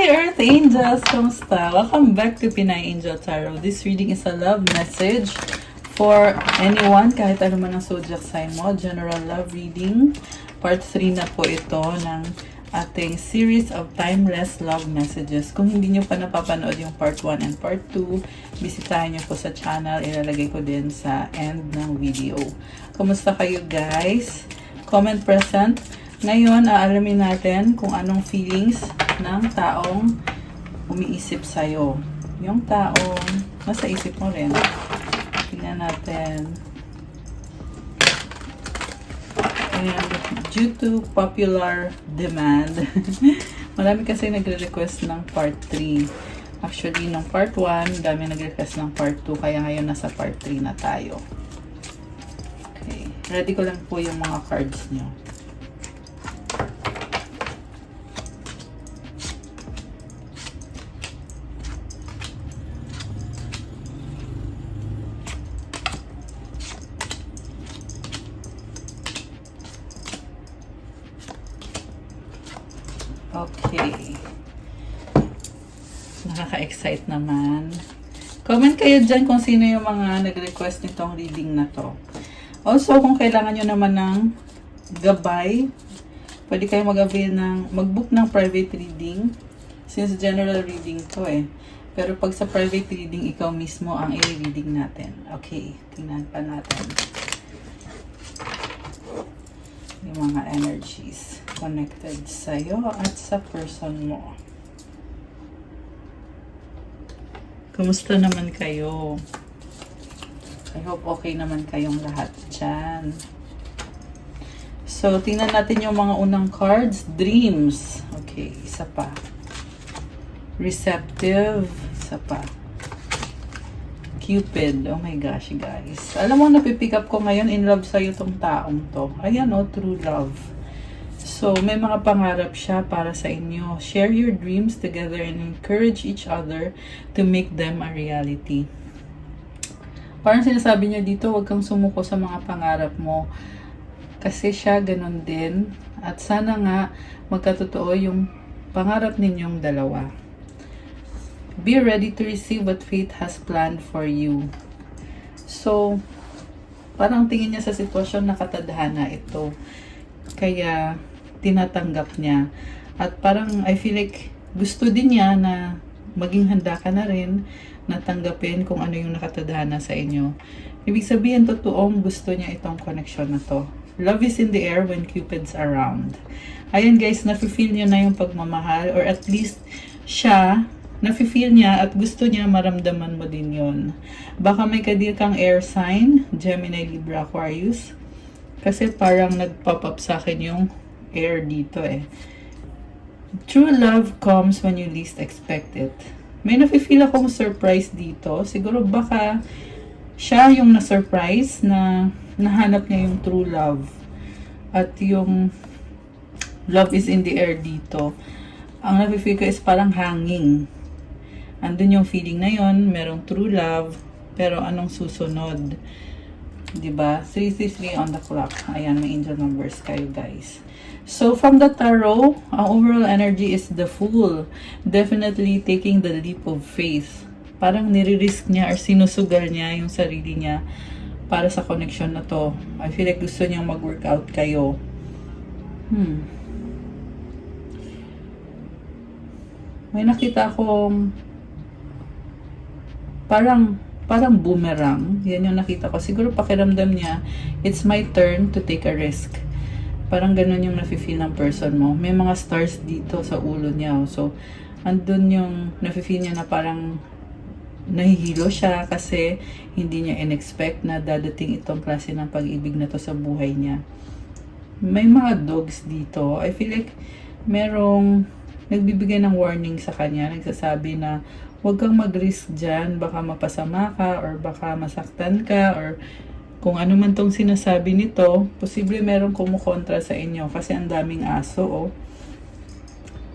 Earth Angels! Kamusta? Welcome back to Pinay Angel Tarot. This reading is a love message for anyone, kahit ano man ang zodiac sign mo. General love reading. Part 3 na po ito ng ating series of timeless love messages. Kung hindi nyo pa napapanood yung part 1 and part 2, bisitahin nyo po sa channel. Ilalagay ko din sa end ng video. Kamusta kayo guys? Comment present. Ngayon, aalamin natin kung anong feelings ng taong umiisip sa'yo. Yung taong nasa isip mo rin. Tingnan natin. And due to popular demand, marami kasi nagre-request ng part 3. Actually, nung part 1, dami nagre-request ng part 2. Kaya ngayon nasa part 3 na tayo. Okay. Ready ko lang po yung mga cards nyo. Okay. Nakaka-excite naman. Comment kayo dyan kung sino yung mga nag-request nitong reading na to. Also, kung kailangan nyo naman ng gabay, pwede kayo mag-book ng private reading. Since general reading to eh. Pero pag sa private reading, ikaw mismo ang i-reading natin. Okay, tingnan pa natin. Yung mga energies connected sa'yo at sa person mo. Kumusta naman kayo? I hope okay naman kayong lahat dyan. So, tingnan natin yung mga unang cards. Dreams. Okay, isa pa. Receptive. Isa pa. Cupid. Oh my gosh, guys. Alam mo, napipick up ko ngayon, in love sa'yo tong taong to. Ayan o, true love. So, may mga pangarap siya para sa inyo. Share your dreams together and encourage each other to make them a reality. Parang sinasabi niya dito, huwag kang sumuko sa mga pangarap mo. Kasi siya ganun din. At sana nga magkatotoo yung pangarap ninyong dalawa. Be ready to receive what fate has planned for you. So, parang tingin niya sa sitwasyon na katadhana ito. Kaya, tinatanggap niya. At parang, I feel like, gusto din niya na maging handa ka na rin na tanggapin kung ano yung nakatadhana sa inyo. Ibig sabihin, totoong gusto niya itong connection na to. Love is in the air when Cupid's around. Ayan guys, nafe-feel niyo na yung pagmamahal, or at least, siya, nafe-feel niya at gusto niya maramdaman mo din yon. Baka may kadir kang air sign, Gemini, Libra, Aquarius. Kasi parang nag-pop up sa akin yung air dito eh. True love comes when you least expect it. May nafe-feel akong surprise dito. Siguro baka siya yung na-surprise na nahanap niya yung true love. At yung love is in the air dito. Ang nafe-feel ko is parang hanging. Andun yung feeling na yon, merong true love, pero anong susunod? Diba? 333 on the clock. Ayan, may angel numbers kayo guys. So, from the tarot, ang overall energy is the Fool. Definitely taking the leap of faith. Parang nire-risk niya or sinusugal niya yung sarili niya para sa connection na to. I feel like gusto niyang mag-workout kayo. May nakita akong parang boomerang. Yan yung nakita ko. Siguro pakiramdam niya, it's my turn to take a risk. Parang ganun yung nafe-feel ng person mo. May mga stars dito sa ulo niya. So, andun yung nafe-feel niya na parang nahihilo siya kasi hindi niya in-expect na dadating itong klase ng pag-ibig na to sa buhay niya. May mga dogs dito. I feel like merong nagbibigay ng warning sa kanya. Nagsasabi na huwag kang mag-risk dyan. Baka mapasama ka or baka masaktan ka or kung ano man tong sinasabi nito, posible merong kumukontra sa inyo kasi ang daming aso oh.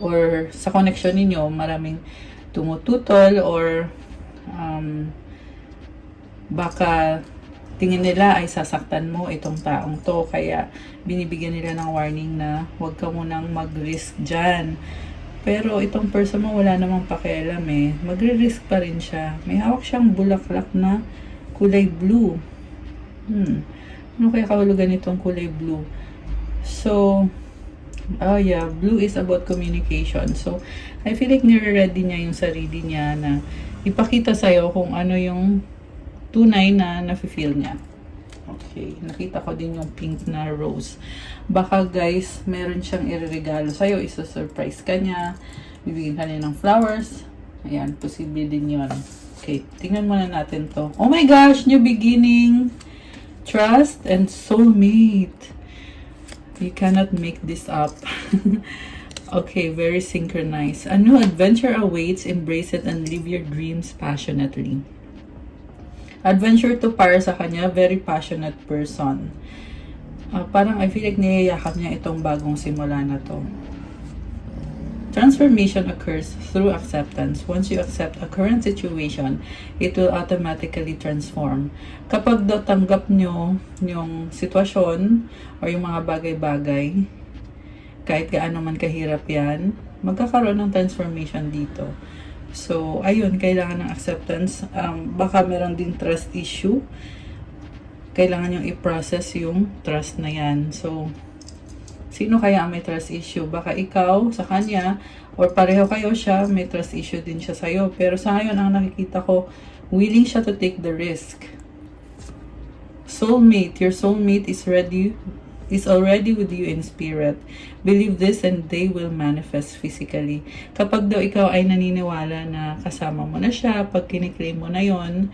Or sa connection ninyo, maraming tumututol or baka tingin nila ay sasaktan mo itong taong to. Kaya binibigyan nila ng warning na huwag ka munang mag-risk dyan. Pero itong person mo wala namang pakialam eh. Magre-risk pa rin siya. May hawak siyang bulaklak na kulay blue. Ano kaya kahulugan nitong kulay blue? So, oh yeah, blue is about communication. So, I feel like nire-ready niya yung sarili niya na ipakita sa'yo kung ano yung tunay na nafe-feel niya. Okay, nakita ko din yung pink na rose. Baka guys, meron siyang ireregalo sa'yo, isa-surprise ka niya, bibigyan ka niya ng flowers. Ayan, posible din yun. Okay, tingnan muna natin to. Oh my gosh, new beginning, trust, and soulmate. You cannot make this up. Okay, very synchronized. A new adventure awaits, embrace it and live your dreams passionately. Adventure to para sa kanya, very passionate person. Parang I feel like niyayakap niya itong bagong simula na to. Transformation occurs through acceptance. Once you accept a current situation, it will automatically transform. Kapag daw tanggap nyo yung sitwasyon o yung mga bagay-bagay, kahit gaano man kahirap yan, magkakaroon ng transformation dito. So, ayun, kailangan ng acceptance. Baka meron din trust issue. Kailangan yung i-process yung trust na yan. So, sino kaya ang may trust issue? Baka ikaw sa kanya, or pareho kayo siya, may trust issue din siya sa'yo. Pero sa ngayon, ang nakikita ko, willing siya to take the risk. Soulmate, your soulmate is already with you in spirit. Believe this and they will manifest physically. Kapag daw ikaw ay naniniwala na kasama mo na siya, pag kiniklaim mo na yon,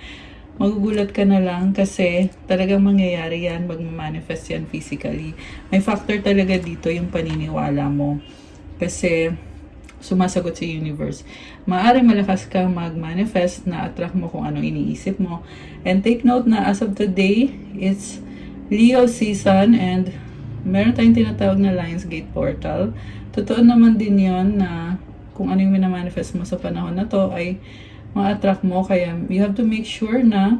magugulat ka na lang kasi talagang mangyayari yan, mag-manifest yan physically. May factor talaga dito yung paniniwala mo. Kasi sumasagot sa universe. Maaaring malakas ka mag-manifest na attract mo kung ano iniisip mo. And take note na as of today, it's Leo season and meron tayong tinatawag na Lionsgate portal. Totoo naman din yon na kung ano yung minamanifest mo sa panahon na to ay ma-attract mo. Kaya you have to make sure na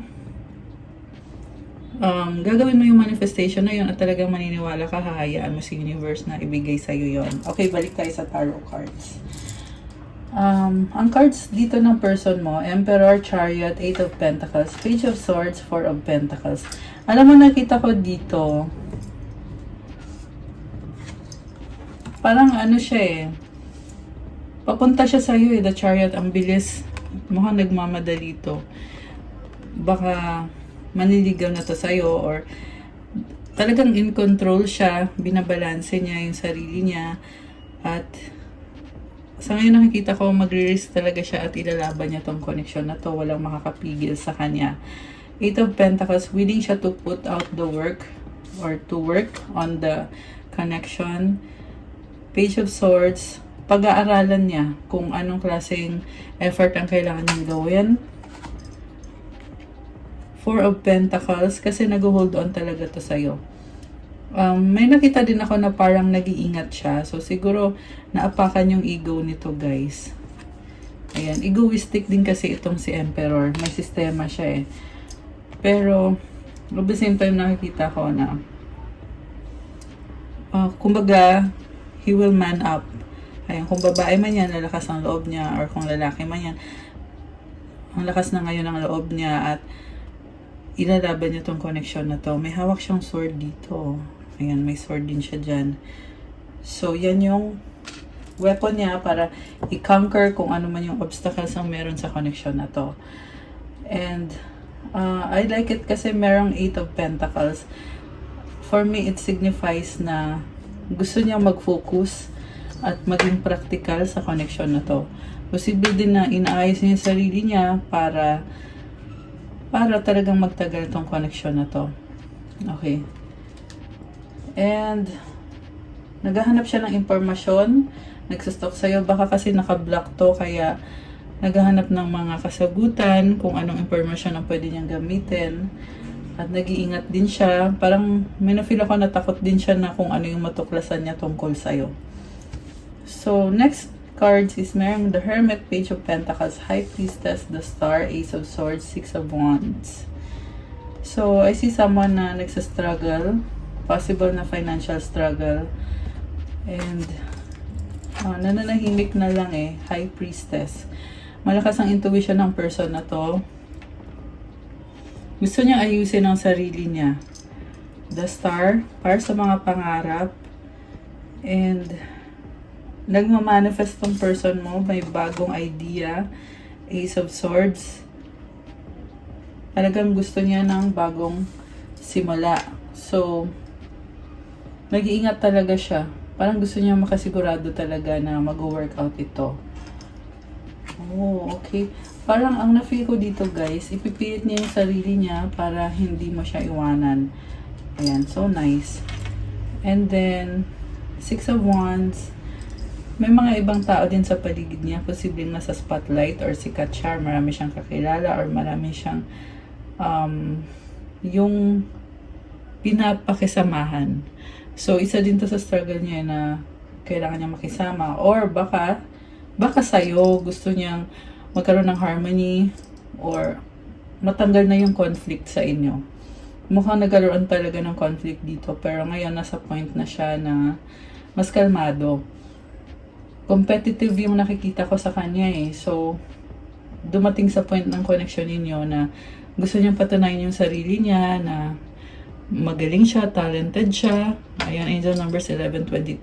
gagawin mo yung manifestation na yun at talagang maniniwala ka, hahayaan mo si universe na ibigay sa'yo yon. Okay, balik tayo sa tarot cards. Ang cards dito ng person mo, Emperor, Chariot, 8 of Pentacles, Page of Swords, 4 of Pentacles. Alam mo, nakita ko dito, parang ano siya eh, papunta siya sa'yo eh, the Chariot, ang bilis, mukhang nagmamadali to. Baka maniligaw na to sa'yo or talagang in control siya, binabalanse niya yung sarili niya at sa ngayon nakikita ko magre-risk talaga siya at ilalaban niya tong connection na to, walang makakapigil sa kanya. 8 of Pentacles, willing siya to put out the work or to work on the connection. Page of Swords, pag-aaralan niya kung anong klaseng effort ang kailangan niyang gawin. 4 of Pentacles, kasi nag-hold on talaga to sa'yo. May nakita din ako na parang nag-iingat siya. So, siguro, naapakan yung ego nito, guys. Ayan, egoistic din kasi itong si Emperor. May sistema siya eh. Pero, at the same time, nakikita ko na kumbaga, he will man up. Ayan, kung babae man yan, lalakas ang loob niya, or kung lalaki man yan, ang lakas na ngayon ang loob niya at ilalaban niya tong connection na to. May hawak siyang sword dito. Ayan, may sword din siya dyan. So, yan yung weapon niya para i-conquer kung ano man yung obstacles ang meron sa connection na to. And, I like it kasi merong 8 of Pentacles. For me, it signifies na gusto niya mag-focus at maging practical sa connection na to. Posible din na inaayos niya yung sarili niya para talagang magtagal tong connection na to. Okay. And, naghahanap siya ng impormasyon, nagsustok sa'yo, baka kasi naka-block to, kaya naghahanap ng mga kasagutan, kung anong impormasyon ang pwede niyang gamitin, at nag-iingat din siya, parang may na-feel ako natakot din siya na kung ano yung matuklasan niya tungkol sa'yo. So, next cards is meron the Hermit, Page of Pentacles, High Priestess, the Star, Ace of Swords, 6 of Wands. So, I see someone na nagsastruggle, possible na financial struggle, and nananahimik na lang eh. High Priestess. Malakas ang intuition ng person na to. Gusto niyang ayusin ang sarili niya. The Star, para sa mga pangarap. And nagmamanifest tong person mo. May bagong idea. Ace of Swords. Talagang gusto niya ng bagong simula. So, nag-iingat talaga siya. Parang gusto niya makasigurado talaga na mag-workout ito. Oh, okay. Parang ang na-feel ko dito guys, ipipilit niya yung sarili niya para hindi mo siya iwanan. Ayan, so nice. And then, Six of Wands. May mga ibang tao din sa paligid niya. Posibleng nasa spotlight or sikat siya. Marami siyang kakilala or marami siyang yung pinapakisamahan. So, isa din to sa struggle niya na kailangan niya makisama. Or baka sa'yo, gusto niyang magkaroon ng harmony or matanggal na yung conflict sa inyo. Mukhang nagkaroon talaga ng conflict dito. Pero ngayon, nasa point na siya na mas kalmado. Competitive yung nakikita ko sa kanya eh. So, dumating sa point ng connection ninyo na gusto niyang patunayan yung sarili niya na magaling siya, talented siya. Ayan, angel numbers 1122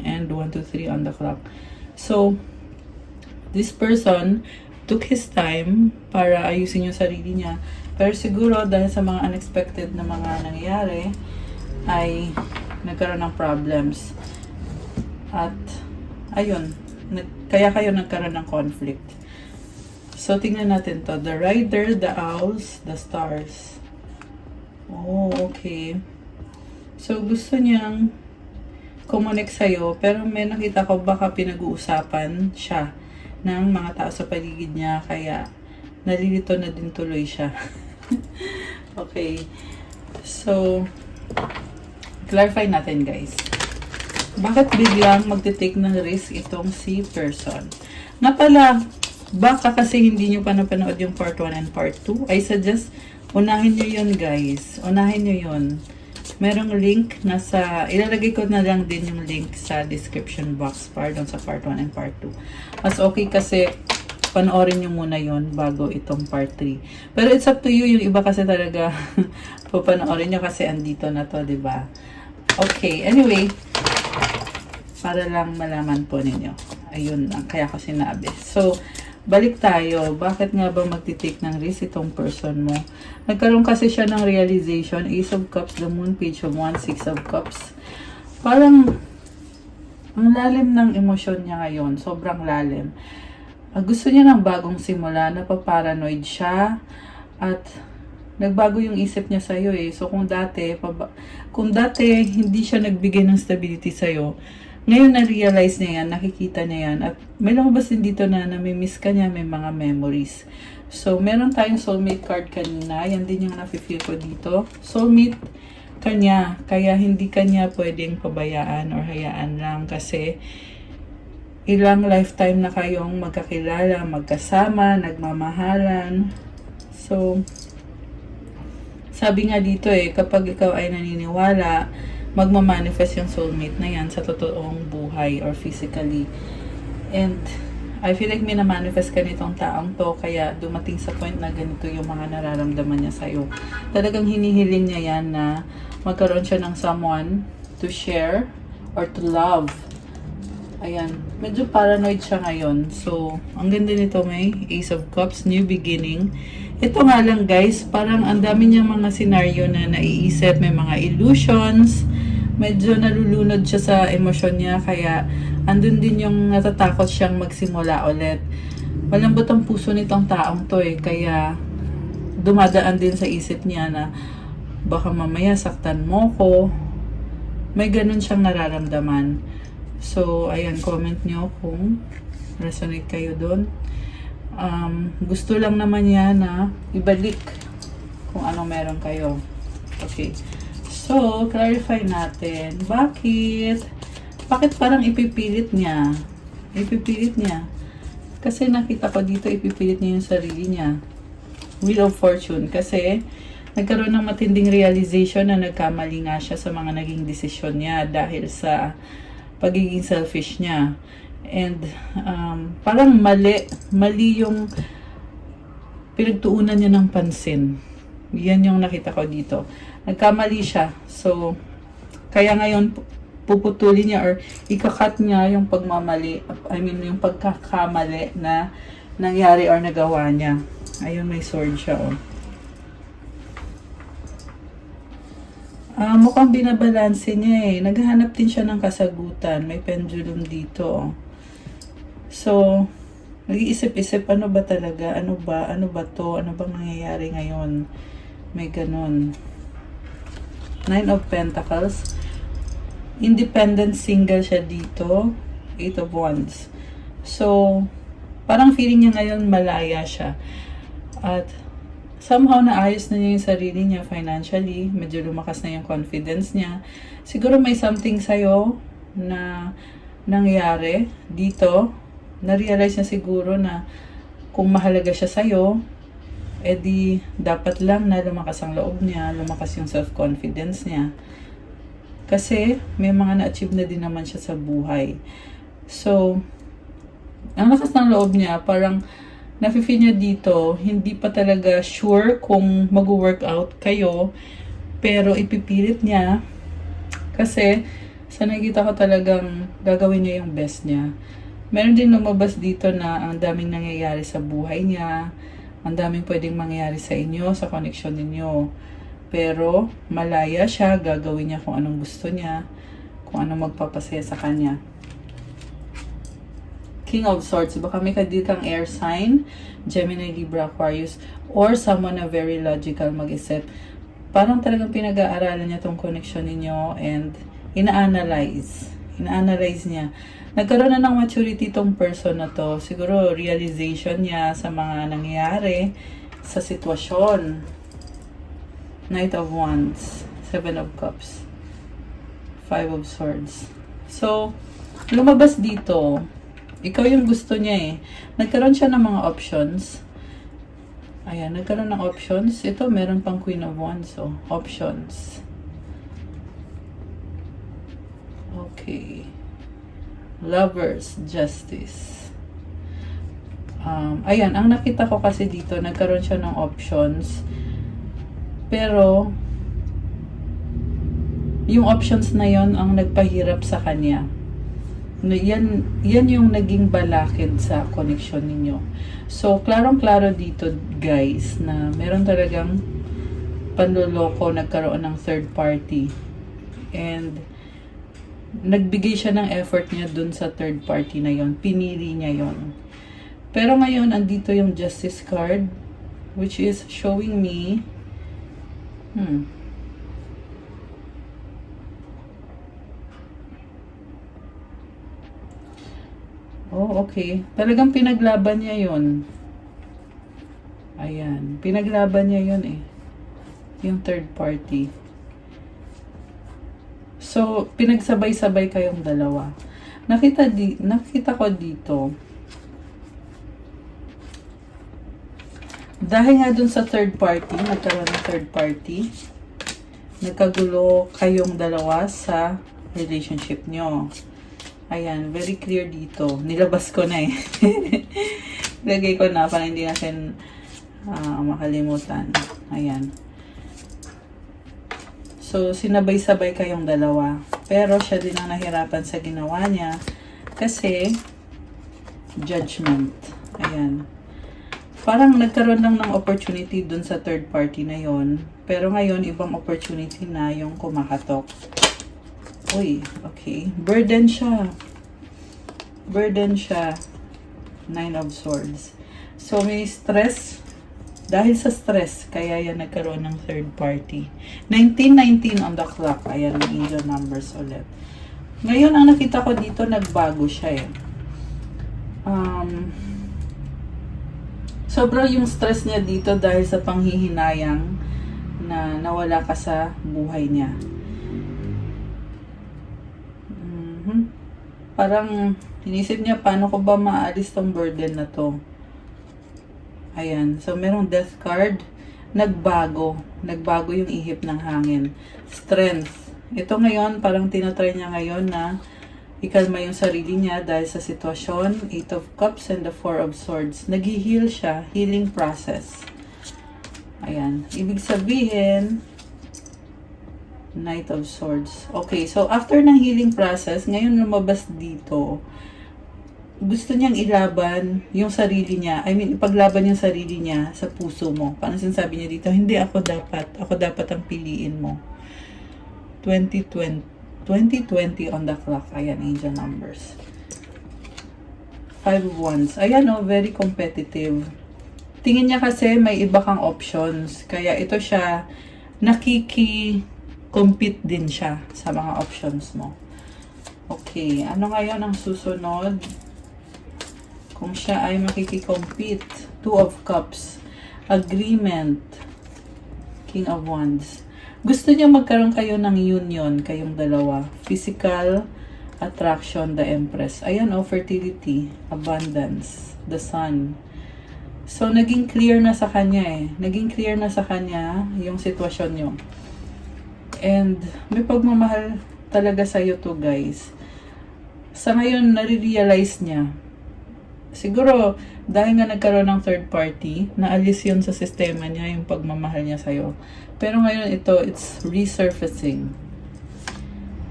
and 123 on the clock. So, this person took his time para ayusin yung sarili niya. Pero siguro dahil sa mga unexpected na mga nangyayari, ay nagkaroon ng problems. At, ayun, kaya kayo nagkaroon ng conflict. So, tingnan natin to. The Rider, the Owls, the Stars. Oh, okay. So, gusto niyang kumonek sa'yo, pero may nakita ko baka pinag-uusapan siya ng mga tao sa paligid niya, kaya nalilito na din tuloy siya. Okay. So, clarify natin guys. Bakit biglang magte-take ng risk itong si person? Nga pala, baka kasi hindi nyo pa napanood yung part 1 and part 2. I suggest, unahin nyo yun guys. Unahin nyo yun. Merong link nasa, ilalagay ko na lang din yung link sa description box pardon sa part 1 and part 2. Mas okay kasi panoorin nyo muna yon bago itong part 3. Pero it's up to you. Yung iba kasi talaga papanoorin nyo kasi andito na to, diba? Okay, anyway, para lang malaman po ninyo. Ayun ang kaya ko sinabi. So, balik tayo. Bakit nga ba magtitake ng risk itong person mo? Nagkaroon kasi siya ng realization. Ace of Cups, the Moon, Page of Wands, Six of Cups. Parang ang lalim ng emosyon niya ngayon. Sobrang lalim. Gusto niya ng bagong simula. Napaparanoid siya. At nagbago yung isip niya sa'yo eh. So kung dati hindi siya nagbigay ng stability sa'yo, ngayon na-realize niya yan, nakikita niya yan, at may lumabas din dito na namimiss ka niya, may mga memories. So, meron tayong soulmate card kanina, yan din yung nafe-feel ko dito. Soulmate kanya, kaya hindi kanya pwedeng pabayaan or hayaan lang kasi ilang lifetime na kayong magkakilala, magkasama, nagmamahalan. So, sabi nga dito eh, kapag ikaw ay naniniwala, magmamanifest yung soulmate na yan sa totoong buhay or physically. And I feel like may na-manifest ka nitong taong to, kaya dumating sa point na ganito yung mga nararamdaman niya sa'yo. Talagang hinihiling niya yan na magkaroon siya ng someone to share or to love. Ayan, medyo paranoid siya ngayon. So, ang ganda nito, may Ace of Cups, new beginning. Ito nga lang guys, parang ang dami niyang mga scenario na naiisip, may mga illusions, medyo nalulunod siya sa emosyon niya, kaya andun din yung natatakot siyang magsimula ulit. Malambot ang puso nitong taong to eh, kaya dumadaan din sa isip niya na baka mamaya saktan mo ko. May ganun siyang nararamdaman. So, ayan, comment nyo kung resonate kayo doon. Gusto lang naman niya na ibalik kung ano meron kayo. Okay. So, clarify natin. Bakit parang ipipilit niya? Ipipilit niya. Kasi nakita ko dito, ipipilit niya yung sarili niya. Wheel of Fortune. Kasi, nagkaroon ng matinding realization na nagkamali nga siya sa mga naging desisyon niya dahil sa pagiging selfish niya. And parang mali yung pinagtuunan niya ng pansin. Yan yung nakita ko dito. Nagkamali siya. So, kaya ngayon, puputulin niya or ikakat niya yung pagmamali, yung pagkakamali na nangyari or nagawa niya. Ayun, may sword siya, oh. Mukhang binabalanse niya eh. Naghahanap din siya ng kasagutan. May pendulum dito, oh. So, nag-iisip-isip, ano ba talaga? Ano ba to? Ano bang nangyayari ngayon? May ganun. Nine of Pentacles. Independent single siya dito. Eight of Wands. So, parang feeling niya ngayon malaya siya. At somehow naayos na niya yung sarili niya financially. Medyo lumakas na yung confidence niya. Siguro may something sa'yo na nangyari dito. Na-realize niya siguro na kung mahalaga siya sa'yo, edi dapat lang na lumakas ang loob niya, lumakas yung self-confidence niya. Kasi may mga na-achieve na din naman siya sa buhay. So, ang lakas ng loob niya, parang nafe-feel niya dito, hindi pa talaga sure kung mag-workout kayo, pero ipipilit niya kasi sa nakikita ko talagang gagawin niya yung best niya. Meron din lumabas dito na ang daming nangyayari sa buhay niya, ang daming pwedeng mangyayari sa inyo, sa connection ninyo. Pero malaya siya, gagawin niya kung anong gusto niya, kung anong magpapasaya sa kanya. King of Swords, baka may kang air sign, Gemini, Libra, Aquarius, or someone na very logical mag-isip. Parang talagang pinag-aaralan niya tong connection ninyo and ina-analyze niya. Nagkaroon na ng maturity tong person na to. Siguro realization niya sa mga nangyayari sa sitwasyon. Knight of Wands, Seven of Cups, Five of Swords. So, lumabas dito, ikaw yung gusto niya eh. Nagkaroon siya ng mga options. Ayan, nagkaroon ng options. Ito, meron pang Queen of Wands, so, options. Okay. Lovers, Justice. Ayan, ang nakita ko kasi dito, nagkaroon siya ng options. Pero, yung options na yon ang nagpahirap sa kanya. Yan yung naging balakid sa connection ninyo. So, klarong-klaro dito, guys, na meron talagang panloloko, nagkaroon ng third party. And, nagbigay siya ng effort niya dun sa third party na yon. Pinili niya yon. Pero ngayon, andito yung Justice card, which is showing me oh, okay. Talagang pinaglaban niya yon. Ayan. Pinaglaban niya yon eh. Yung third party. So, pinagsabay-sabay kayong dalawa. Nakita ko dito. Dahil nga dun sa third party, nagkaroon ng third party, nagkagulo kayong dalawa sa relationship nyo. Ayan, very clear dito. Nilabas ko na eh. Lagay ko na para hindi natin makalimutan. Ayan. So, sinabay-sabay kayong dalawa. Pero siya din ang nahirapan sa ginawa niya kasi judgment. Ayan. Parang nagkaroon lang ng opportunity dun sa third party na yon. Pero ngayon, ibang opportunity na yung kumakatok. Uy, okay. Burden siya. Nine of Swords. So, may stress. Dahil sa stress, kaya yan nagkaroon ng third party. 1919 on the clock. Ayan, may angel numbers ulit. Ngayon, ang nakita ko dito, nagbago siya eh. Sobrang yung stress niya dito dahil sa panghihinayang na nawala ka sa buhay niya. Parang inisip niya, paano ko ba maalis tong burden na to? Ayan. So, merong death card. Nagbago yung ihip ng hangin. Strength. Ito ngayon, parang tinatry niya ngayon na ikalma yung sarili niya dahil sa sitwasyon. 8 of Cups and the 4 of Swords. Nag-heal siya. Healing process. Ayan. Ibig sabihin, Knight of Swords. Okay, so after ng healing process, ngayon lumabas dito, gusto niyang ilaban yung sarili niya. I mean, ipaglaban yung sarili niya sa puso mo. Parang sinasabi niya dito, hindi ako dapat ang piliin mo. 2020 on the clock. Ayan, angel numbers. 5 of Wands. Ayan, oh, very competitive. Tingin niya kasi may iba kang options. Kaya ito siya, nakiki-compete din siya sa mga options mo. Okay, ano ngayon ang susunod? Kung siya ay makiki-compete. 2 of Cups. Agreement. King of Wands. Gusto niya magkaroon kayo ng union, kayong dalawa. Physical attraction, the Empress. Ayan, oh, fertility, abundance, the Sun. So, naging clear na sa kanya eh. Naging clear na sa kanya yung sitwasyon nyo. And, may pagmamahal talaga sa'yo to, guys. Sa ngayon, nare-realize niya. Siguro, dahil nga nagkaroon ng third party, naalis yun sa sistema niya, yung pagmamahal niya sa'yo. Pero ngayon ito, it's resurfacing.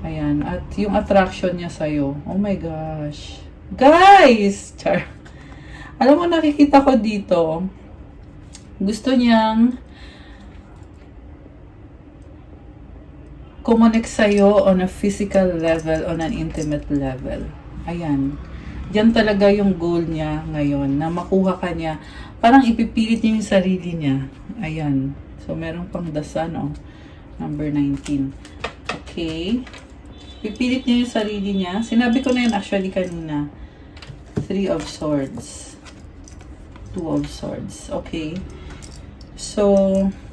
Ayan. At yung attraction niya sa'yo. Oh my gosh. Guys! Char. Alam mo, nakikita ko dito, gusto niyang kumonek sa'yo on a physical level, on an intimate level. Ayan. Diyan talaga yung goal niya ngayon, na makuha ka niya. Parang ipipilit niya yung sarili niya. Ayan. So, meron pang the Sun, oh. Number 19. Okay. Pipilit niya yung sarili niya. Sinabi ko na yun actually kanina. 3 of Swords. 2 of Swords. Okay. So,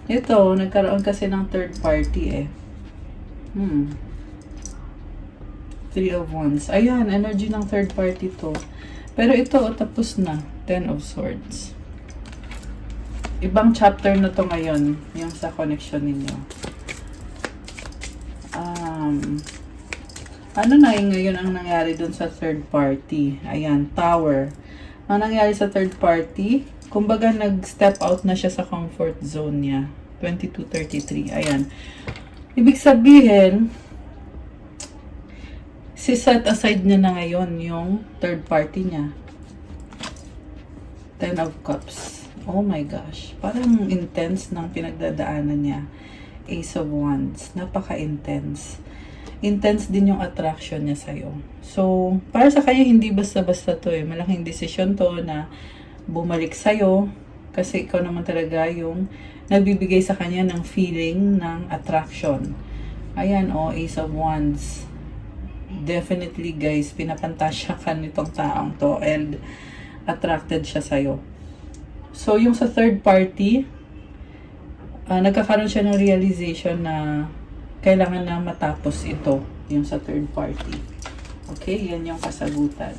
ito, nagkaroon kasi ng third party eh. 3 of Wands. Ayan, energy ng third party to. Pero ito, tapos na. 10 of Swords. Ibang chapter na to ngayon, yung sa connection ninyo. Ano na ngayon ang nangyari dun sa third party? Ayan, Tower. Ang nangyari sa third party, kumbaga nag-step out na siya sa comfort zone niya. 22-33. Ayan. Ibig sabihin, set aside niya na ngayon yung third party niya. 10 of Cups. Oh my gosh. Parang intense ng pinagdadaanan niya. Ace of Wands. Napaka-intense. Intense din yung attraction niya sa'yo. So, para sa kanya, hindi basta-basta to eh. Malaking desisyon to na bumalik sa'yo. Kasi ikaw naman talaga yung nagbibigay sa kanya ng feeling ng attraction. Ayan, oh, Ace of Wands. Definitely, guys, pinapantasya ka nitong taong to and attracted siya sa'yo. So, yung sa third party, nagkakaroon siya ng realization na kailangan na matapos ito, yung sa third party. Okay, yan yung kasagutan.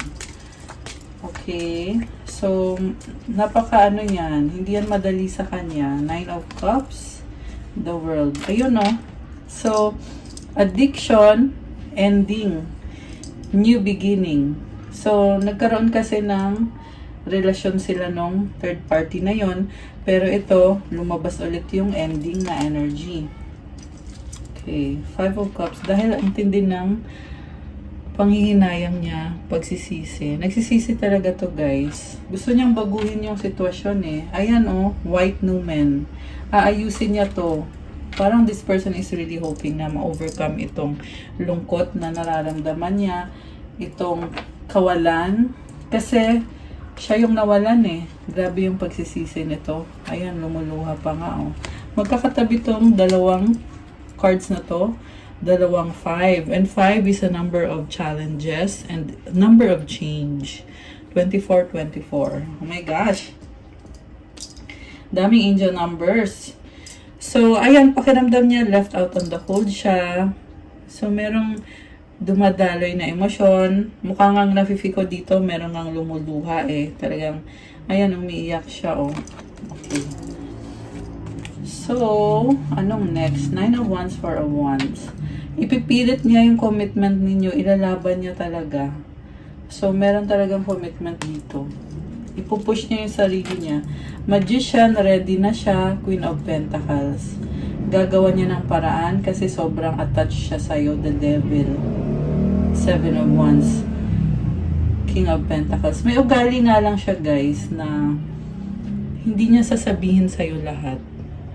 Okay, so, napaka-ano yan, hindi yan madali sa kanya. 9 of Cups, the World. Ayun, no? So, addiction, ending, new beginning. So, nagkaroon kasi ng relasyon sila nung third party na yon, pero ito, lumabas ulit yung ending na energy. Okay, 5 of Cups. Dahil ang tindi ng panghihinayang niya, pagsisisi. Nagsisisi talaga to, guys. Gusto niyang baguhin yung sitwasyon eh. Ayan, oh, White Numen. Aayusin niya to. Parang this person is really hoping na ma-overcome itong lungkot na nararamdaman niya, itong kawalan. Kasi, siya yung nawalan eh. Grabe yung pagsisisi nito. Ayan, lumuluha pa nga, oh. Magkakatabi tong dalawang cards na to. Dalawang 5. And 5 is a number of challenges and number of change. 24, 24. Oh my gosh. Daming angel numbers. So, ayan, pakiramdam niya, left out on the cold siya. So, merong dumadaloy na emosyon. Mukhang ang nafe-feel ko dito, meron ngang lumuluha eh. Talagang, ayan, umiiyak siya, oh. Okay. So, anong next? 9 of Wands, 4 of Wands. Ipipilit niya yung commitment ninyo, ilalaban niya talaga. So, meron talagang commitment dito. Ipupush niya yung sarili niya. Magician, ready na siya. Queen of Pentacles. Gagawa niya ng paraan kasi sobrang attached siya sa'yo. The Devil. Seven of Wands. King of Pentacles. May ugali nga lang siya, guys, na hindi niya sasabihin sa'yo lahat.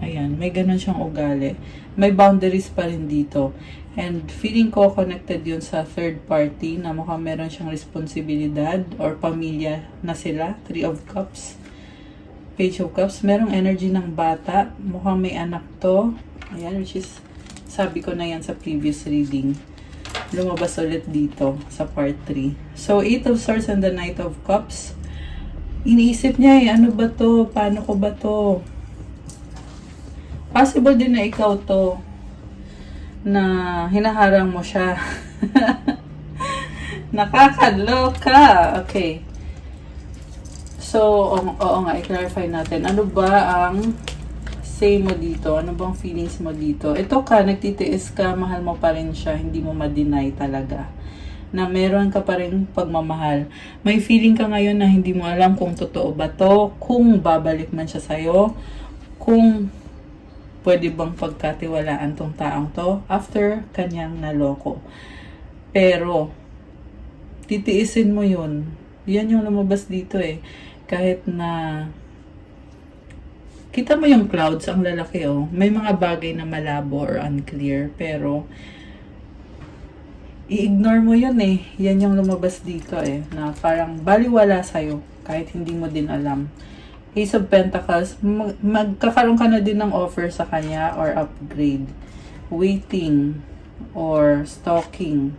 Ayan, may ganun siyang ugali. May boundaries pa rin dito. And feeling ko connected yun sa third party na mukhang meron siyang responsibilidad or pamilya na sila. Three of Cups. Page of Cups. Merong energy ng bata. Mukhang may anak to. Ayan, which is, sabi ko na yan sa previous reading. Lumabas ulit dito sa part 3. So, 8 of Swords and the Knight of Cups. Iniisip niya ano ba to? Paano ko ba to? Possible din na ikaw to. Na hinaharang mo siya. Nakakaloka. Okay. So, oo nga, i-clarify natin. Ano ba ang say mo dito? Ano bang feelings mo dito? Ito ka, nagtitiis ka, mahal mo pa rin siya, hindi mo ma-deny talaga. Na meron ka pa rin pagmamahal. May feeling ka ngayon na hindi mo alam kung totoo ba to, kung babalik man siya sa'yo, kung pwede bang pagkatiwalaan tong taong to after kanyang naloko. Pero, titiisin mo yun. Yan yung lumabas dito eh. Kahit na, kita mo yung clouds, ang lalaki oh. May mga bagay na malabo or unclear. Pero, i-ignore mo yun eh. Yan yung lumabas dito eh. Na parang baliwala sa'yo. Kahit hindi mo din alam. Ace of Pentacles, magkakaroon ka na din ng offer sa kanya or upgrade. Waiting or stalking.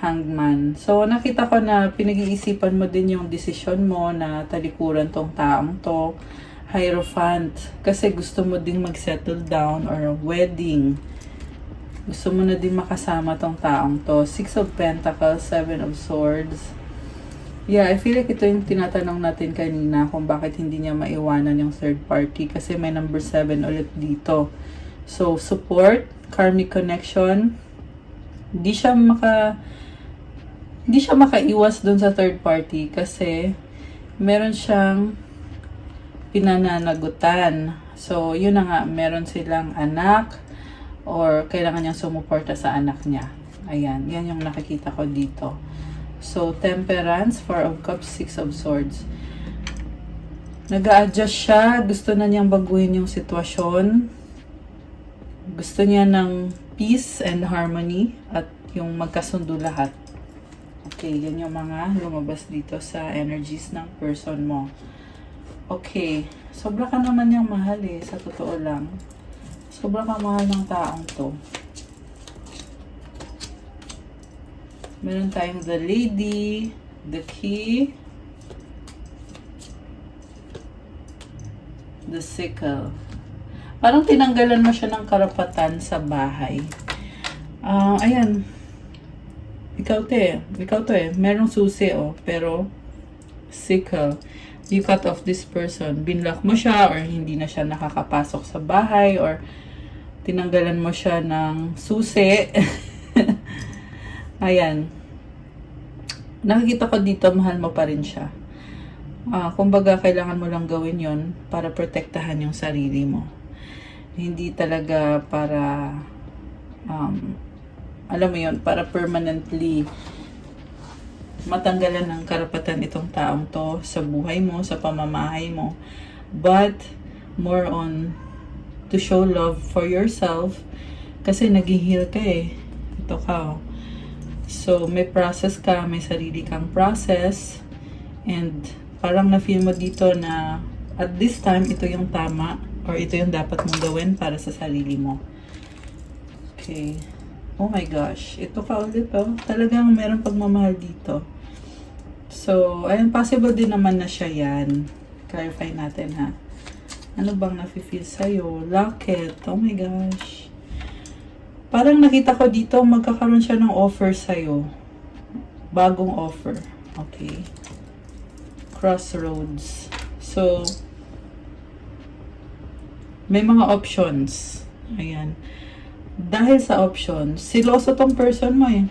Hangman. So, nakita ko na pinag-iisipan mo din yung desisyon mo na talikuran tong taong to. Hierophant. Kasi gusto mo ding mag-settle down or wedding. Gusto mo na din makasama tong taong to. 6 of Pentacles, 7 of Swords. Yeah, I feel like ito yung tinatanong natin kanina kung bakit hindi niya maiwanan yung third party kasi may number 7 ulit dito. So, support, karmic connection, hindi siya makaiwas dun sa third party kasi meron siyang pinananagutan. So, yun na nga, meron silang anak or kailangan niyang sumuporta sa anak niya. Ayan, yan yung nakikita ko dito. So, Temperance, 4 of Cups, 6 of Swords. Nag-a-adjust siya. Gusto na niyang baguhin yung sitwasyon. Gusto niya ng peace and harmony at yung magkasundo lahat. Okay, yan yung mga lumabas dito sa energies ng person mo. Okay, sobra ka naman niyang mahal eh, sa totoo lang. Sobra ka mahal ng taong to. Meron tayong the lady, the key, the sickle. Parang tinanggalan mo siya ng karapatan sa bahay. Ayan. Ikaw to eh. Merong susi oh, pero sickle. You cut off this person. Binlock mo siya or hindi na siya nakakapasok sa bahay or tinanggalan mo siya ng susi. Ayan. Nakikita ko dito, mahal mo pa rin siya. Kumbaga, kailangan mo lang gawin yon para protektahan yung sarili mo. Hindi talaga para, alam mo yon para permanently matanggalan ng karapatan itong taong to sa buhay mo, sa pamamahay mo. But, more on to show love for yourself kasi nag-heal ka eh. Ito ka oh. So, may process ka, may sarili kang process, and parang na-feel mo dito na at this time, ito yung tama, or ito yung dapat mong gawin para sa sarili mo. Okay. Oh my gosh. Ito ka ulit, oh. Talagang meron pagmamahal dito. So, ayun, possible din naman na siya yan. Clarify natin, ha. Ano bang nafe-feel sa'yo? Locket. Oh my gosh. Parang nakita ko dito, magkakaroon siya ng offer sa'yo. Bagong offer. Okay. Crossroads. So, may mga options. Ayan. Dahil sa option, siloso tong person mo eh.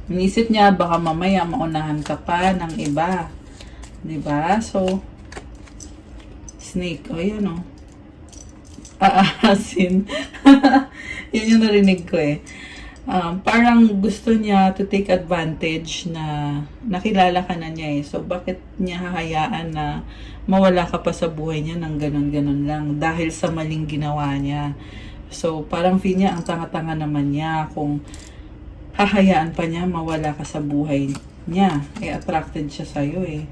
Inisip niya, baka mamaya maunahan ka pa ng iba. Diba? So, snake. O, yan o. Aasin. Yan yung narinig ko eh. Parang gusto niya to take advantage na nakilala ka na niya eh. So, bakit niya hahayaan na mawala ka pa sa buhay niya ng ganun-ganun lang dahil sa maling ginawa niya. So, parang feel niya ang tanga-tanga naman niya kung hahayaan pa niya mawala ka sa buhay niya. Eh, attracted siya sa'yo eh.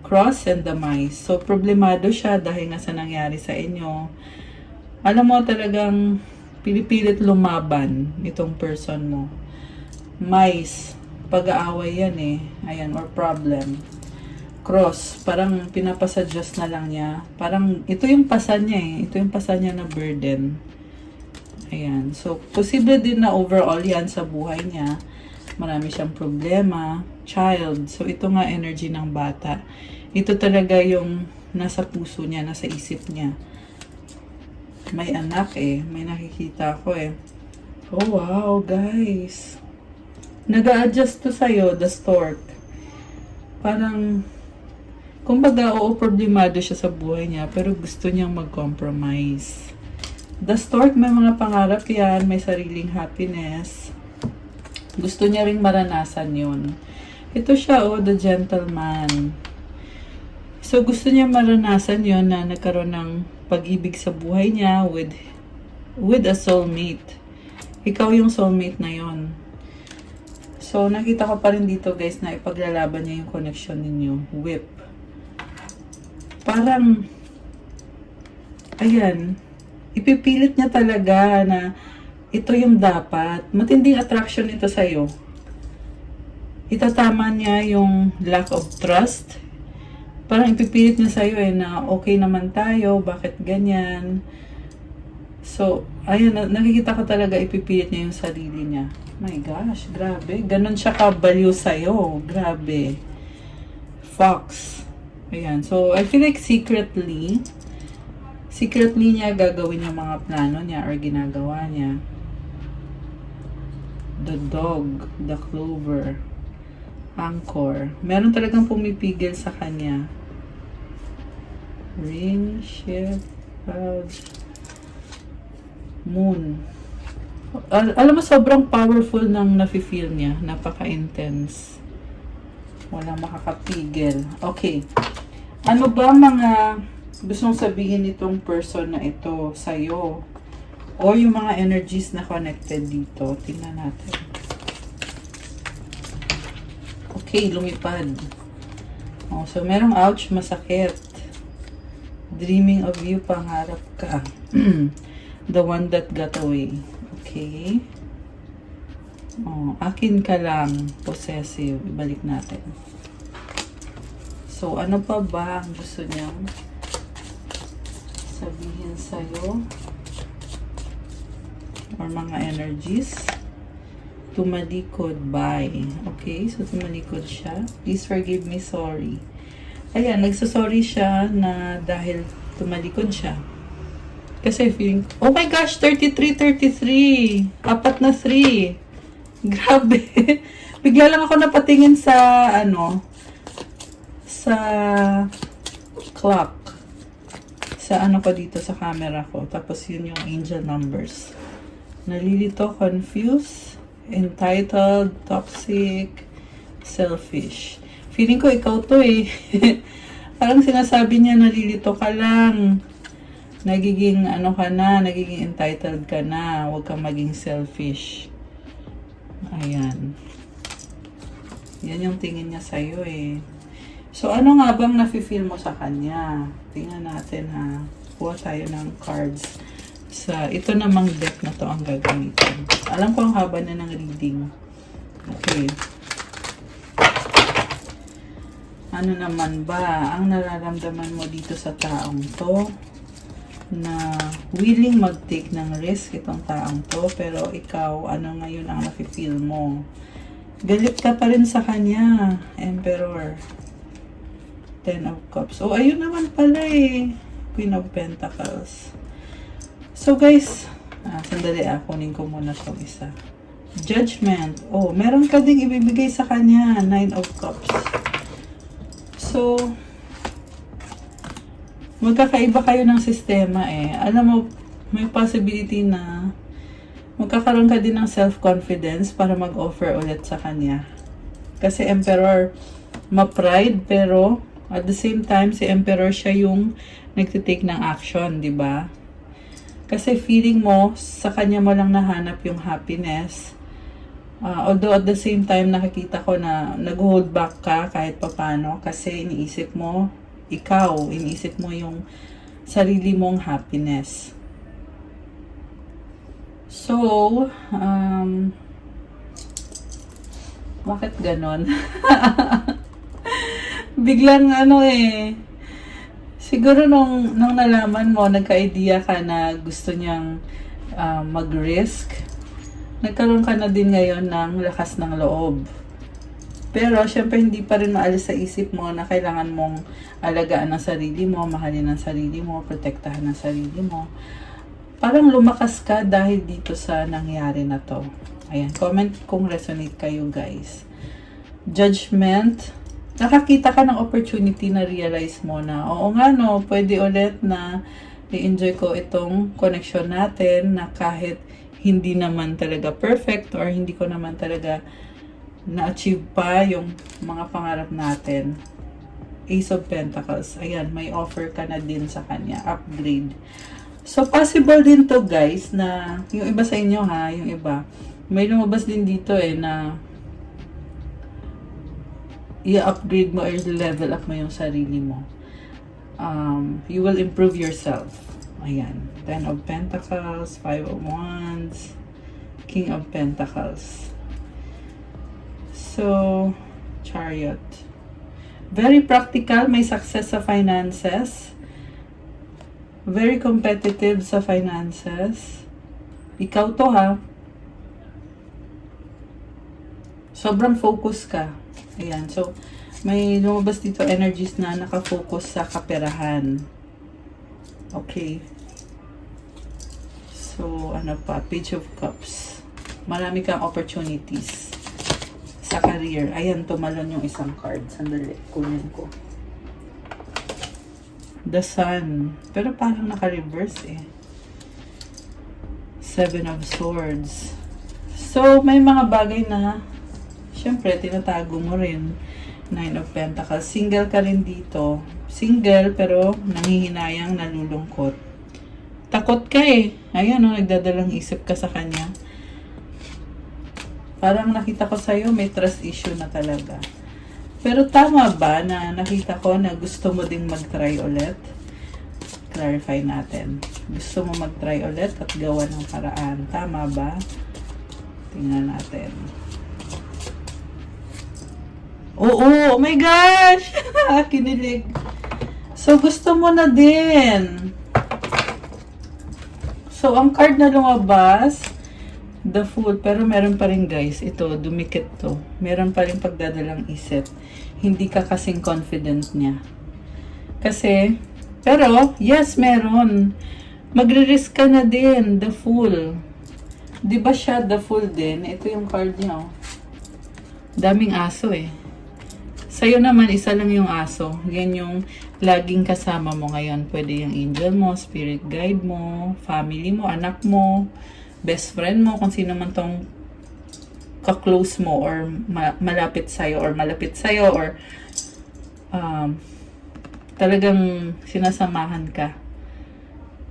Cross and the mice. So, problemado siya dahil nga sa nangyari sa inyo. Alam mo talagang pinipilit lumaban itong person mo. Mice, pag-aaway yan eh. Ayan, or problem. Cross, parang pinapasuggest na lang niya. Parang ito yung pasan niya eh. Ito yung pasan niya na burden. Ayan. So, posible din na overall yan sa buhay niya. Marami siyang problema. Child. So, ito nga energy ng bata. Ito talaga yung nasa puso niya, nasa isip niya. May anak eh. May nakikita ko eh. Oh, wow, guys. Nag-a-adjust to sa'yo, the stork. Parang, kumbaga, oo, problemado siya sa buhay niya, pero gusto niyang mag-compromise. The stork, may mga pangarap yan, may sariling happiness. Gusto niya ring maranasan yun. Ito siya, oh, the gentleman. So, gusto niya maranasan yun na nagkaroon ng pag-ibig sa buhay niya with a soulmate. Ikaw yung soulmate na yon. So, nakita ko pa rin dito, guys, na ipaglalaban niya yung connection ninyo. Whip. Parang, ayan, ipipilit niya talaga na ito yung dapat. Matinding attraction ito sa'yo. Itatama niya yung lack of trust. Parang ipipilit niya sa'yo eh na okay naman tayo, bakit ganyan. So, ayun, nakikita ko talaga ipipilit niya yung sarili niya. My gosh, grabe. Ganon siya kabaliw sa'yo. Grabe. Fox. Ayan. So, I feel like secretly niya gagawin yung mga plano niya or ginagawa niya. The dog, the clover, anchor. Meron talagang pumipigil sa kanya. Ring, ship, cloud, moon. Alam mo, sobrang powerful ng nafe-feel niya. Napaka-intense. Walang makakapigil. Okay. Ano ba mga gustong sabihin nitong person na ito sa'yo? O yung mga energies na connected dito. Tingnan natin. Okay, lumipad. Oh, so merong ouch, masakit. Dreaming of you, pangarap ka. The one that got away. Okay. Oh, akin ka lang. Possessive. Ibalik natin. So, ano pa ba ang gusto niyang sabihin sa'yo? Or mga energies? Tumalikod. Bye. Okay, so tumalikod siya. Please forgive me, sorry. Ayan, nagsasorry siya na dahil tumalikod siya. Kasi feeling, oh my gosh, 33. Apat na 3. Grabe. Bigla lang ako napatingin sa, sa clock. Sa ko dito sa camera ko. Tapos yun yung angel numbers. Nalilito, confused, entitled, toxic, selfish. Feeling ko ikaw to eh. Parang sinasabi niya nalilito ka lang. Nagiging ka na, nagiging entitled ka na. Huwag kang maging selfish. Ayan. Yan yung tingin niya sa'yo eh. So, ano nga bang nafe-feel mo sa kanya? Tingnan natin ha. Kuha tayo ng cards. Ito namang deck na to ang gagamitin. Alam ko ang haba na ng reading. Okay. Ano naman ba ang nararamdaman mo dito sa taong to? Na willing mag-take ng risk itong taong to, pero ikaw, ano ngayon ang nafe-feel mo? Galit ka pa rin sa kanya, Emperor. 10 of Cups. Oh, ayun naman pala eh. Queen of Pentacles. So guys, Sandali kunin ko muna itong isa. Judgment. Oh, meron ka ding ibibigay sa kanya. 9 of Cups. So, magkakaiba kayo ng sistema Alam mo, may possibility na magkakaroon ka din ng self-confidence para mag-offer ulit sa kanya. Kasi Emperor, ma-pride, pero at the same time, si Emperor siya yung nagtitake ng action, di ba? Kasi feeling mo, sa kanya mo lang nahanap yung happiness. Although at the same time, nakikita ko na nag-hold back ka kahit papano kasi iniisip mo, iniisip mo yung sarili mong happiness. So, bakit ganon? Biglang siguro nung nalaman mo, nagka-idea ka na gusto niyang mag-risk, nagkaroon ka na din ngayon ng lakas ng loob. Pero, syempre, hindi pa rin maalis sa isip mo na kailangan mong alagaan ang sarili mo, mahalin ang sarili mo, protektahan ang sarili mo. Parang lumakas ka dahil dito sa nangyari na to. Ayan, comment kung resonate kayo, guys. Judgment. Nakakita ka ng opportunity na realize mo na, oo nga no, pwede ulit na i-enjoy ko itong connection natin na kahit hindi naman talaga perfect or hindi ko naman talaga na-achieve pa yung mga pangarap natin. Ace of Pentacles. Ayan, may offer ka na din sa kanya. Upgrade. So, possible din to guys na yung iba sa inyo yung iba. May lumabas din dito na i-upgrade mo or level up mo yung sarili mo. You will improve yourself. Ayan. 10 of Pentacles, 5 of Wands, King of Pentacles. So, Chariot. Very practical, may success sa finances. Very competitive sa finances. Ikaw to Sobrang focus ka. Ayan. So, may lumabas dito energies na nakafocus sa kaperahan. Okay. So, ano pa? Page of Cups. Marami kang opportunities sa career. Ayan, tumalon yung isang card. Sandali, kunin ko. The Sun. Pero parang naka-reverse 7 of Swords. So, may mga bagay na syempre, tinatago mo rin. 9 of Pentacles. Single ka rin dito. Single, pero nanghihinayang, nalulungkot. Takot ka Ayan nagdadalang isip ka sa kanya. Parang nakita ko sa'yo, may trust issue na talaga. Pero tama ba na nakita ko na gusto mo ding mag-try ulit? Clarify natin. Gusto mo mag-try ulit at gawa ng paraan. Tama ba? Tingnan natin. Oo! Oh my gosh! Kinilig. So, gusto mo na din. So, ang card na lumabas, The Fool. Pero meron pa rin guys. Ito, dumikit to. Meron pa rin pagdadalang isip. Hindi ka kasing confident niya. Kasi, pero, yes, meron. Magre-risk ka na din. The Fool. Di ba siya The Fool din? Ito yung card niya. Daming aso Sa'yo naman, isa lang yung aso. Yan yung laging kasama mo ngayon. Pwede yung angel mo, spirit guide mo, family mo, anak mo, best friend mo, kung sino man tong ka-close mo or malapit sa'yo or talagang sinasamahan ka.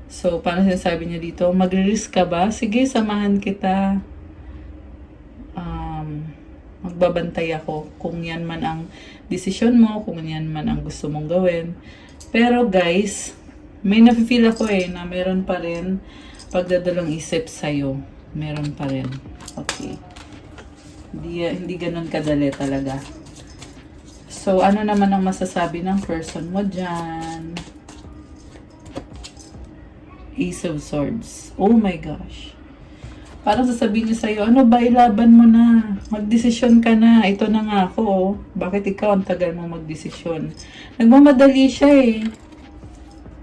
So, parang sinasabi niya dito, magre-risk ka ba? Sige, samahan kita. Magbabantay ako kung yan man ang desisyon mo, kung yan man ang gusto mong gawin. Pero guys, may nafe-feel ako na meron pa rin pagdadalang isip sa'yo. Meron pa rin. Okay. Hindi ganun kadali talaga. So, ano naman ang masasabi ng person mo dyan? Ace of Swords. Oh my gosh. Parang sasabihin niya sa'yo, ano ba, ilaban mo na. Magdesisyon ka na. Ito na nga ako. Bakit ikaw ang tagal mo magdesisyon? Nagmamadali siya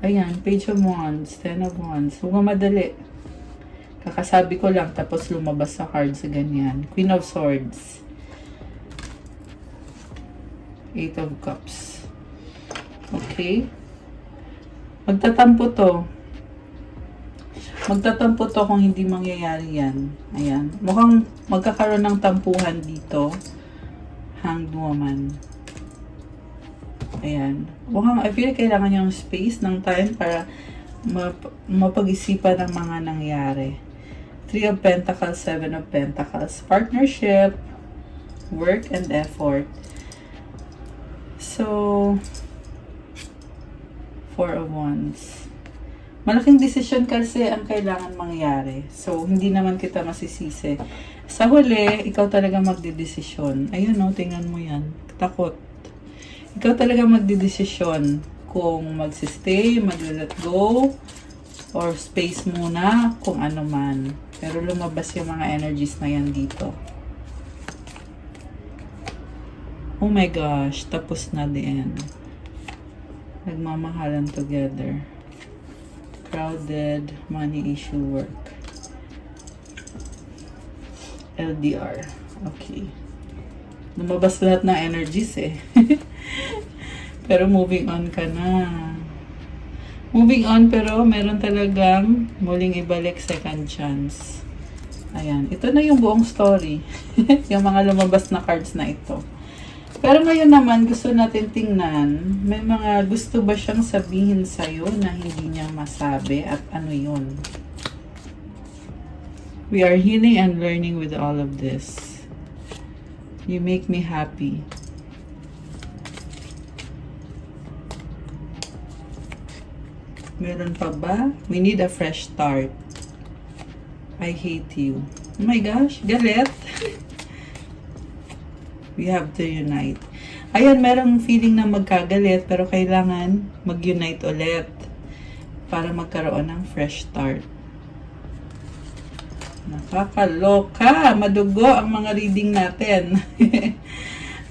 Ayan, Page of Wands, 10 of Wands. Huwag mamadali. Kakasabi ko lang, tapos lumabas sa cards sa ganyan. Queen of Swords. Eight of Cups. Okay. Magtatampo to. Magtatampo to kung hindi mangyayari yan. Ayan. Mukhang magkakaroon ng tampuhan dito. Hanged Woman. Ayan. Mukhang, I feel kailangan yung space ng time para mapag-isipan ng mga nangyari. Three of Pentacles, Seven of Pentacles. Partnership, work, and effort. So, Four of Wands. Malaking desisyon kasi ang kailangan mangyari. So, hindi naman kita masisisi. Sa huli, ikaw talaga magdidesisyon. Ayun no, tingnan mo yan. Takot. Ikaw talaga magdidesisyon kung magsistay, mag-let go, or space muna, kung ano man. Pero lumabas yung mga energies na yan dito. Oh my gosh, tapos na din. Nagmamahalan together. Crowded, money issue, work. LDR. Okay. Lumabas lahat ng energies eh. Pero moving on ka na. Moving on, pero meron talagang muling ibalik second chance. Ayan. Ito na yung buong story. Yung mga lumabas na cards na ito. Pero ngayon naman, gusto natin tingnan, may mga gusto ba siyang sabihin sa'yo na hindi niya masabi at ano yun? We are healing and learning with all of this. You make me happy. Meron pa ba? We need a fresh start. I hate you. Oh my gosh, galit. We have to unite. Ayan, merong feeling na magkagalit pero kailangan mag-unite ulit para magkaroon ng fresh start. Nakakaloka! Madugo ang mga reading natin.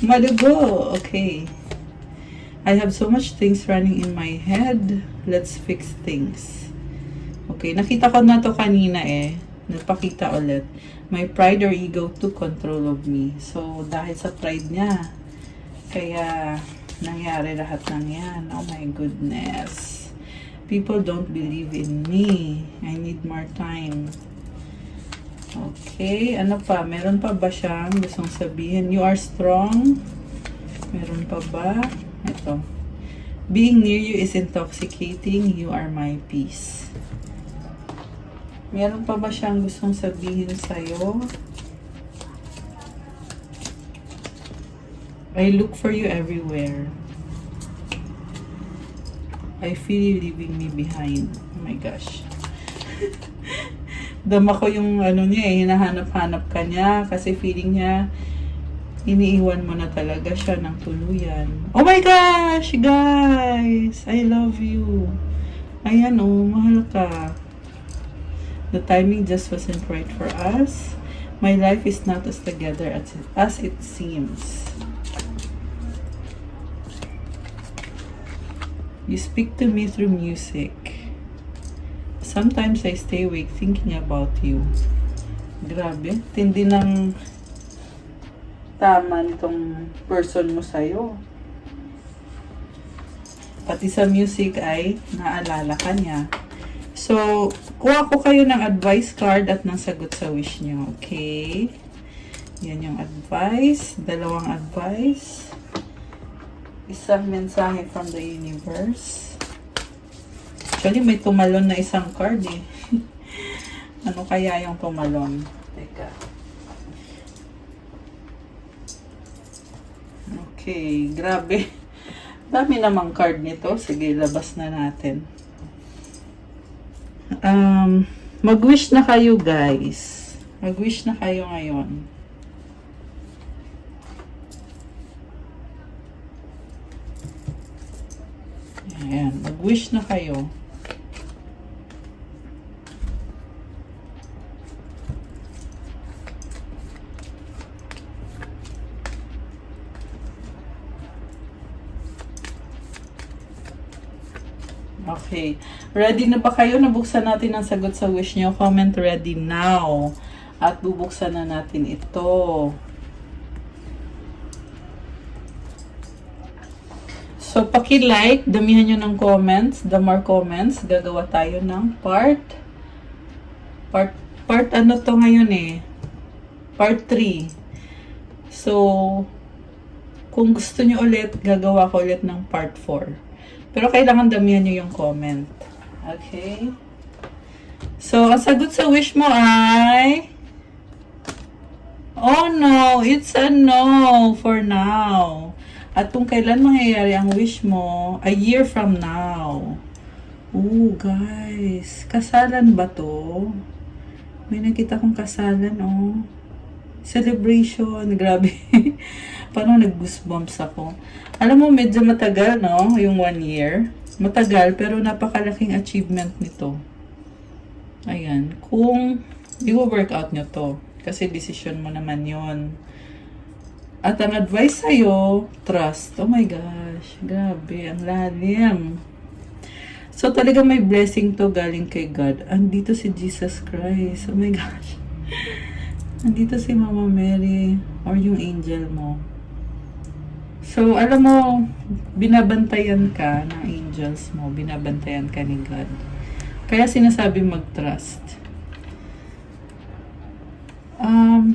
Madugo! Okay. I have so much things running in my head. Let's fix things. Okay, nakita ko na to kanina eh. Nagpakita ulit. My pride or ego took control of me. So, dahil sa pride niya, kaya nangyari lahat ng yan. Oh my goodness. People don't believe in me. I need more time. Okay, ano pa? Meron pa ba siyang gustong sabihin? You are strong. Meron pa ba? Ito. Being near you is intoxicating. You are my peace. Meron pa ba siyang gustong sabihin sa'yo? I look for you everywhere. I feel you leaving me behind. Oh my gosh. Dama ko yung ano niya eh, hinahanap-hanap ka niya kasi feeling niya iniiwan mo na talaga siya ng tuluyan. Oh my gosh, guys! I love you. Ayan oh, mahal ka. The timing just wasn't right for us. My life is not as together as it seems. You speak to me through music. Sometimes I stay awake thinking about you. Grabe, tindi ng tama nitong person mo sa'yo. Pati sa music ay naalala ka niya. So, kuha ko kayo ng advice card at ng sagot sa wish niyo. Okay? Yan yung advice. Dalawang advice. Isang mensahe from the universe. Actually, may tumalon na isang card eh. Ano kaya yung tumalon? Teka. Okay, grabe. Dami namang card nito. Sige, labas na natin. Mag-wish na kayo, guys. Mag-wish na kayo ngayon. Ayan, mag-wish na kayo. Okay. Ready na ba kayo? Nabuksan natin ang sagot sa wish nyo. Comment ready now. At bubuksan na natin ito. So, paki-like. Damihan nyo ng comments. The more comments, gagawa tayo ng part ano to ngayon eh? Part 3. So, kung gusto nyo ulit, gagawa ko ulit ng part 4. Pero kailangan damihan nyo yung comment. Okay? So, ang sagot sa wish mo ay... Oh no! It's a no for now. At kung kailan mangyayari ang wish mo, a year from now. Oh, guys. Kasalan ba to? May nakita kong kasalan, oh. Celebration. Grabe. Parang nag-goosebumps ako. Alam mo, medyo matagal, no? Yung 1 year. Matagal, pero napakalaking achievement nito. Ayan. Kung i-workout nyo to, kasi decision mo naman yon. At ang advice sa'yo, trust. Oh my gosh. Grabe. Ang lalim. So, talaga may blessing to galing kay God. Andito si Jesus Christ. Oh my gosh. Andito si Mama Mary or yung angel mo. So, alam mo, binabantayan ka ng angels mo. Binabantayan ka ni God. Kaya sinasabi mag-trust.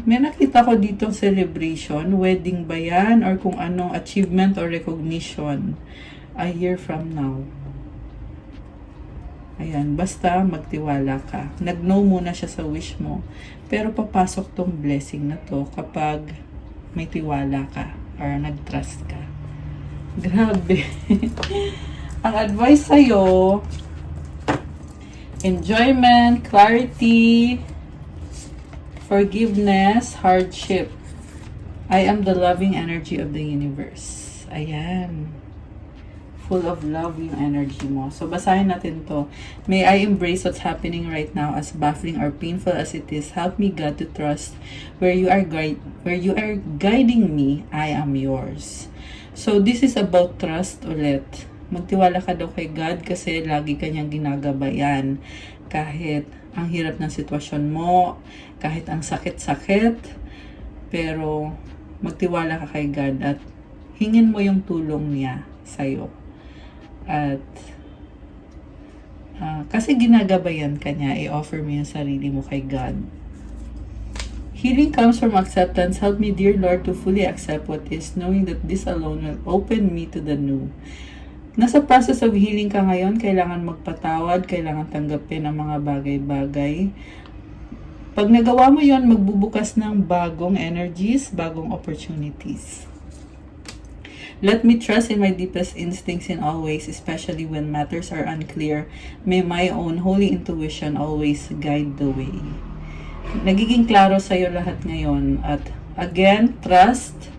May nakita ko dito celebration, wedding ba yan, or kung anong achievement or recognition a year from now. Ayan, basta magtiwala ka. Nag-no muna siya sa wish mo, pero papasok tong blessing na to kapag may tiwala ka or nag-trust ka. Grabe. Ang advice sa'yo, enjoyment, clarity, forgiveness, hardship. I am the loving energy of the universe. Ayan. Full of love yung energy mo. So, basahin natin to. May I embrace what's happening right now, as baffling or painful as it is. Help me, God, to trust where you are guiding me. I am yours. So, this is about trust ulit. Magtiwala ka daw kay God kasi lagi kanyang ginagabayan. Kahit ang hirap ng sitwasyon mo, kahit ang sakit-sakit, pero magtiwala ka kay God at hingin mo yung tulong niya sa'yo. At kasi ginagabayan ka niya, i-offer mo yung sarili mo kay God. Healing comes from acceptance. Help me, dear Lord, to fully accept what is, knowing that this alone will open me to the new. Nasa process of healing ka ngayon, kailangan magpatawad, kailangan tanggapin ang mga bagay-bagay. Pag nagawa mo yon, magbubukas ng bagong energies, bagong opportunities. Let me trust in my deepest instincts in all ways, especially when matters are unclear. May my own holy intuition always guide the way. Nagiging klaro sa'yo lahat ngayon. At again, trust.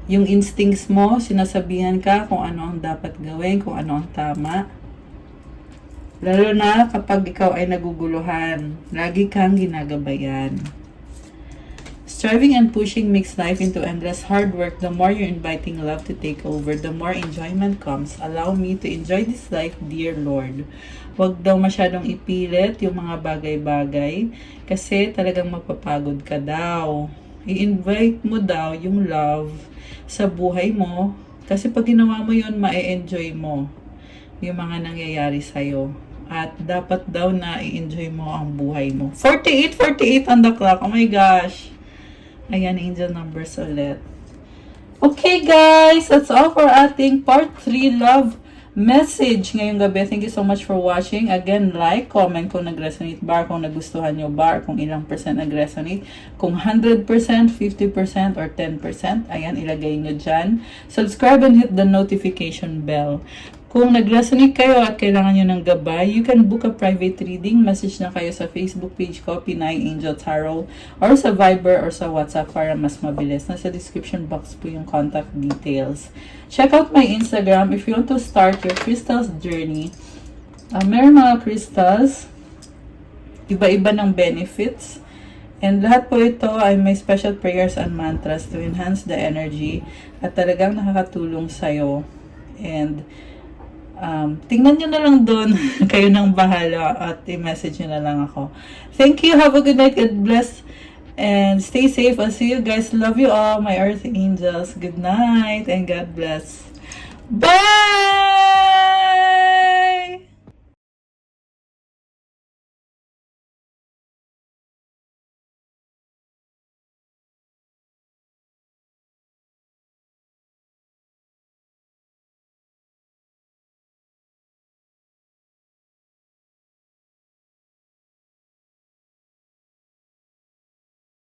Yung instincts mo, sinasabihan ka kung ano ang dapat gawin, kung ano ang tama. Lalo na kapag ikaw ay naguguluhan, lagi kang ginagabayan. Striving and pushing makes life into endless hard work. The more you're inviting love to take over, the more enjoyment comes. Allow me to enjoy this life, dear Lord. Huwag daw masyadong ipilit yung mga bagay-bagay kasi talagang mapapagod ka daw. I-invite mo daw yung love sa buhay mo kasi pag ginawa mo yun, ma-enjoy mo yung mga nangyayari sa'yo. At dapat daw na i-enjoy mo ang buhay mo. 48 on the clock. Oh my gosh. Ayan, angel numbers ulit. Okay guys, that's all for ating part 3 love message ngayong gabi. Thank you so much for watching. Again, like, comment kung nag-resonate ba, kung nagustuhan nyo ba, kung ilang percent nag-resonate. Kung 100%, 50%, or 10%, ayan, ilagay nyo dyan. Subscribe and hit the notification bell. Kung nag-resonate kayo at kailangan nyo ng gabay, you can book a private reading. Message na kayo sa Facebook page ko, Pinay Angel Tarot, or sa Viber or sa WhatsApp para mas mabilis. Nasa description box po yung contact details. Check out my Instagram if you want to start your crystals journey. Meron mga crystals, iba-iba ng benefits. And lahat po ito ay may special prayers and mantras to enhance the energy at talagang nakakatulong sa'yo. And tingnan nyo na lang doon. Kayo nang bahala at i-message nyo na lang ako. Thank you. Have a good night. God bless. And stay safe. I'll see you guys. Love you all, my earth angels. Good night and God bless. Bye!